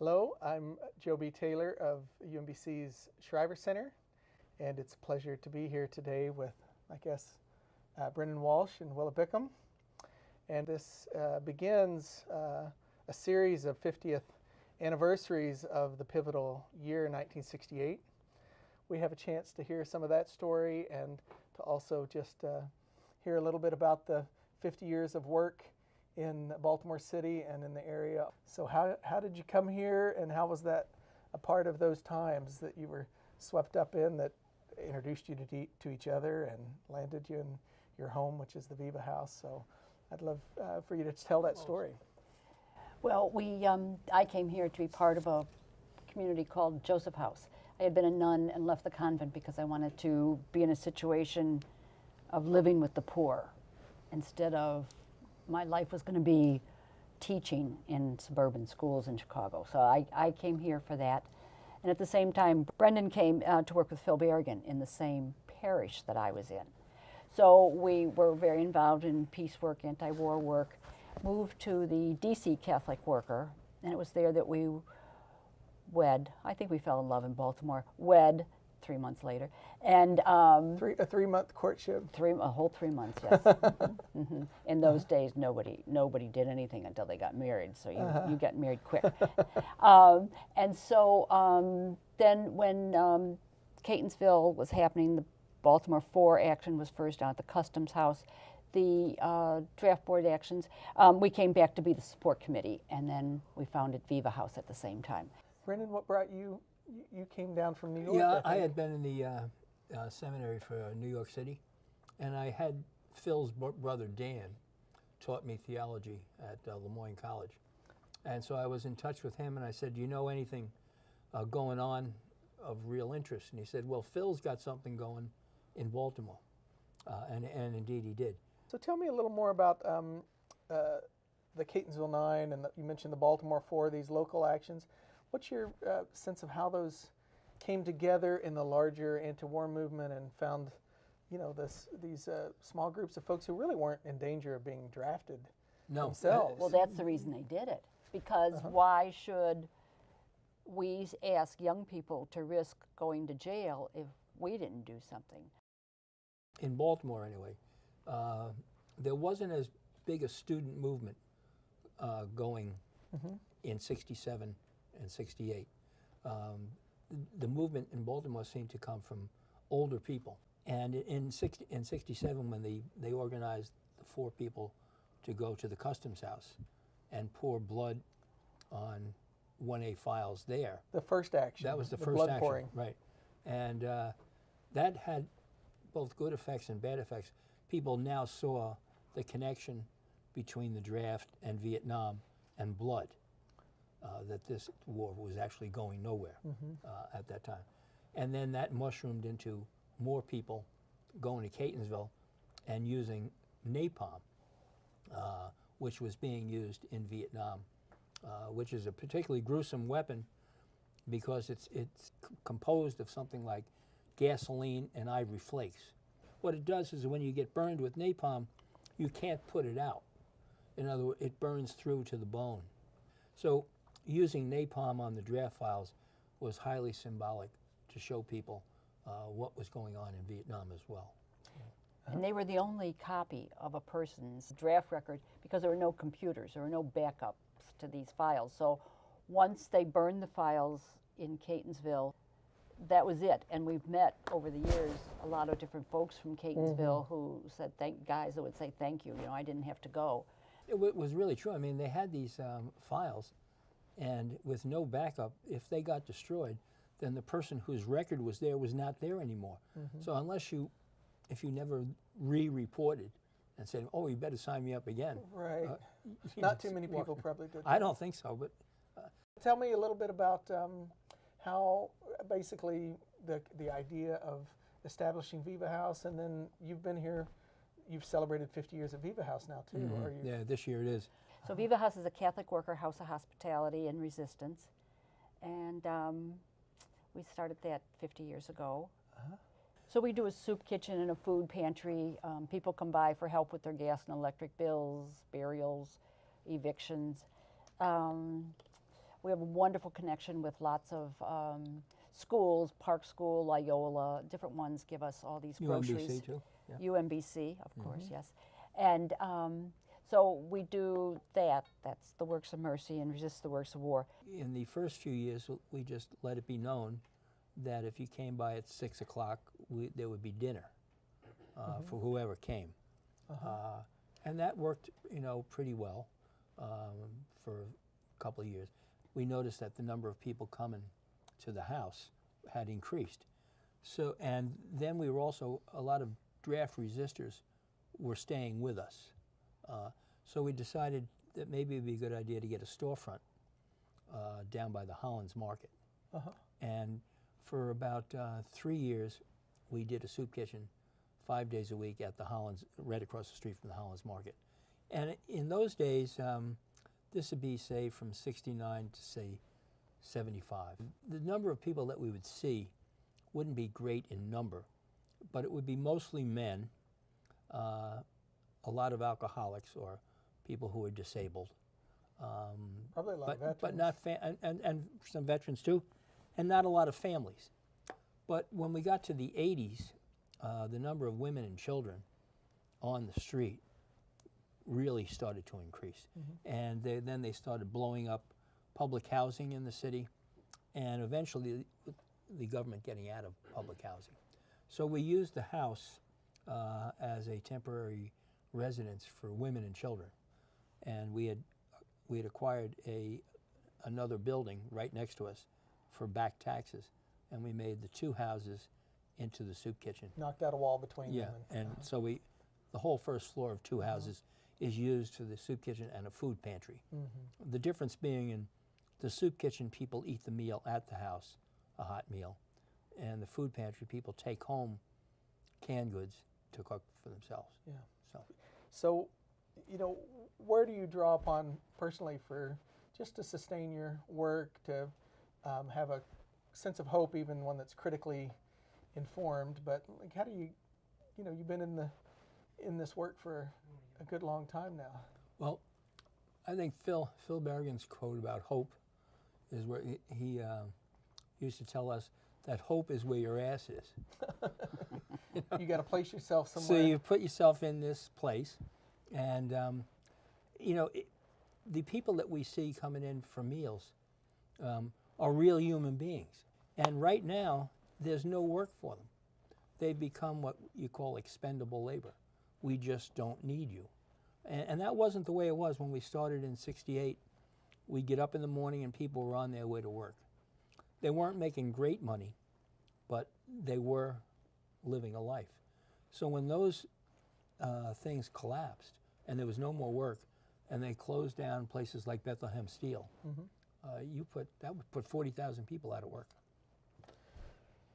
Hello, I'm Joby Taylor of UMBC's Shriver Center, and it's a pleasure to be here today with my guests, Brendan Walsh and Willa Bickham. And this begins a series of 50th anniversaries of the pivotal year 1968. We have a chance to hear some of that story and to also just hear a little bit about the 50 years of work in Baltimore City and in the area. So how did you come here, and how was that a part of those times that you were swept up in that introduced you to each other and landed you in your home, which is the Viva House? So I'd love for you to tell that story. Well, I came here to be part of a community called Joseph House. I had been a nun and left the convent because I wanted to be in a situation of living with the poor instead of my life was going to be teaching in suburban schools in Chicago. So I came here for that. And at the same time, Brendan came to work with Phil Berrigan in the same parish that I was in. So we were very involved in peace work, anti-war work, moved to the DC Catholic Worker, and it was there that we wed. I think we fell in love in Baltimore, wed 3 months later. And a 3-month courtship. A whole 3 months, yes. In those days, nobody did anything until they got married, so you got married quick. And so then when Catonsville was happening, the Baltimore 4 action was first down at the Customs House, the draft board actions, we came back to be the support committee, and then we founded Viva House at the same time. Brendan, what brought you? You came down from New York. Yeah, I had been in the seminary for New York City, and I had Phil's brother Dan taught me theology at Lemoyne College, and so I was in touch with him, and I said, "Do you know anything going on of real interest?" And he said, "Well, Phil's got something going in Baltimore," and indeed he did. So tell me a little more about the Catonsville Nine, and you mentioned the Baltimore 4, these local actions. What's your sense of how those came together in the larger anti-war movement and found, these small groups of folks who really weren't in danger of being drafted themselves? Well, that's the reason they did it, because why should we ask young people to risk going to jail if we didn't do something? In Baltimore, anyway, there wasn't as big a student movement going in '67 and '68. The movement in Baltimore seemed to come from older people. And in '67, when they organized the 4 people to go to the Customs House and pour blood on 1A files there. The first action. That was the first blood action, pouring. right. And that had both good effects and bad effects. People now saw the connection between the draft and Vietnam and blood. That this war was actually going nowhere at that time. And then that mushroomed into more people going to Catonsville and using napalm, which was being used in Vietnam, which is a particularly gruesome weapon because it's composed of something like gasoline and ivory flakes. What it does is when you get burned with napalm, you can't put it out. In other words, it burns through to the bone. So using napalm on the draft files was highly symbolic to show people what was going on in Vietnam as well. And they were the only copy of a person's draft record because there were no computers, there were no backups to these files. So once they burned the files in Catonsville, that was it. And we've met over the years a lot of different folks from Catonsville who said, guys that would say thank you, I didn't have to go. It was really true. I mean, they had these files, and with no backup, if they got destroyed, then the person whose record was there was not there anymore. So if you never re-reported and said, "Oh, you better sign me up again," right? Not too many people probably did. I don't think so, but tell me a little bit about how basically the idea of establishing Viva House, and then you've been here. You've celebrated 50 years of Viva House now too. Are you? Yeah, this year it is. So Viva House is a Catholic worker house of hospitality and resistance, and we started that 50 years ago. So we do a soup kitchen and a food pantry. People come by for help with their gas and electric bills, burials, evictions. We have a wonderful connection with lots of schools, Park School, Loyola, different ones give us all these groceries. UMBC too? Yeah. UMBC, of course, yes. And so we do that. That's the Works of Mercy and Resist the Works of War. In the first few years, we just let it be known that if you came by at 6 o'clock, there would be dinner for whoever came. And that worked, pretty well for a couple of years. We noticed that the number of people coming to the house had increased. So, and then we were also, a lot of draft resistors were staying with us. So we decided that maybe it'd be a good idea to get a storefront down by the Hollins Market. And for about 3 years, we did a soup kitchen 5 days a week at the Hollins, right across the street from the Hollins Market. And in those days, this would be, say, from 69 to, say, 75. The number of people that we would see wouldn't be great in number, but it would be mostly men, a lot of alcoholics or people who are disabled. Probably a lot of veterans. But not and some veterans too, and not a lot of families. But when we got to the 80s, the number of women and children on the street really started to increase. And then they started blowing up public housing in the city, and eventually the government getting out of public housing. So we used the house as a temporary residence for women and children. And we had acquired another building right next to us for back taxes, and we made the two houses into the soup kitchen. Knocked out a wall between them. And so the whole first floor of two houses is used for the soup kitchen and a food pantry. The difference being in the soup kitchen, people eat the meal at the house, a hot meal, and the food pantry, people take home canned goods to cook for themselves. So, where do you draw upon personally for just to sustain your work, to have a sense of hope, even one that's critically informed? But like, how do you, you've been in this work for a good long time now. Well, I think Phil Berrigan's quote about hope is where he used to tell us that hope is where your ass is. You got to place yourself somewhere. So you put yourself in this place, and the people that we see coming in for meals are real human beings. And right now, there's no work for them. They've become what you call expendable labor. We just don't need you. And that wasn't the way it was when we started in '68. We'd get up in the morning and people were on their way to work. They weren't making great money, but they were living a life. So when those things collapsed and there was no more work, and they closed down places like Bethlehem Steel, that would put 40,000 people out of work.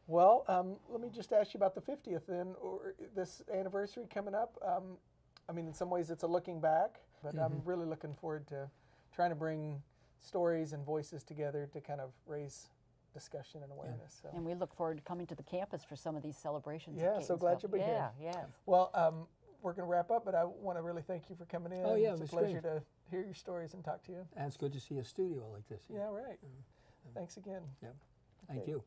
Well, let me just ask you about the 50th then, or this anniversary coming up. I mean, in some ways it's a looking back, but I'm really looking forward to trying to bring stories and voices together to kind of raise discussion and awareness. So. And we look forward to coming to the campus for some of these celebrations. Yeah, so glad you'll be here. Yeah. Well, we're going to wrap up, but I want to really thank you for coming in. Oh, yeah, it's a pleasure to hear your stories and talk to you. And it's good to see a studio like this. Yeah, right. Thanks again. Yeah, thank you.